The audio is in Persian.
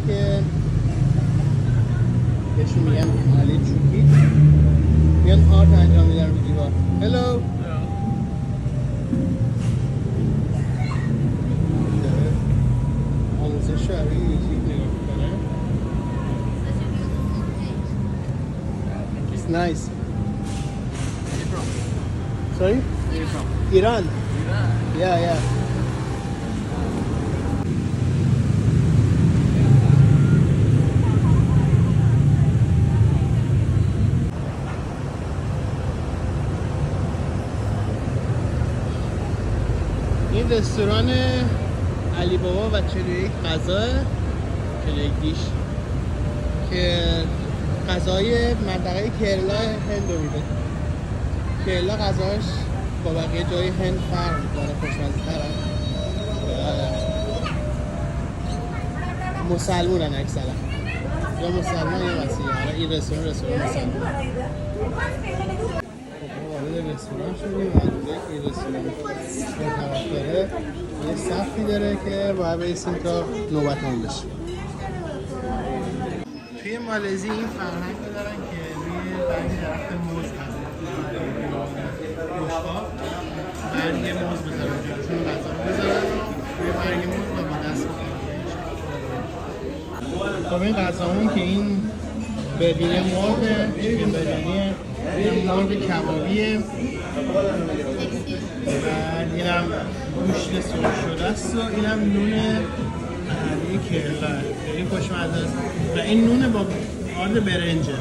که بهشون میگن محله چوبی، میان آرت انجام میدن رو دیوار. هلو آموزش رو روی یوتیوب نگاه میکنه. It's nice. Sorry? Iran. Yeah. این رستوران علی بابا و 41 غذا 41 دیش که غذای منطقه کرالا هند رو میده. کرالا غذاش با بقیه جای هند فرق میکنه، خوشمزه تره. مسلمونن اکثرا، یا مسلمان یا مسیحی. حالا این رستوران مسلمان. وارد رستوران شدیم و این رستوران طرفداره یه صفی داره که باید بیستیم تا نوبتمون بشه. توی مالزی این فرهنگ دارن که روی برگ درخت موز بشقاب برگ موز بذارن، جلوشون غذا رو بذارن روی برگ موز و با دست بکنن. خب این غذامون که این برگینه مرده، این برگینه این مرد کبابیه و اینم گوشت سرخ شده است و اینم نون محلی کرالا، خیلی خوشمزه است و این نون با آرد برنجه.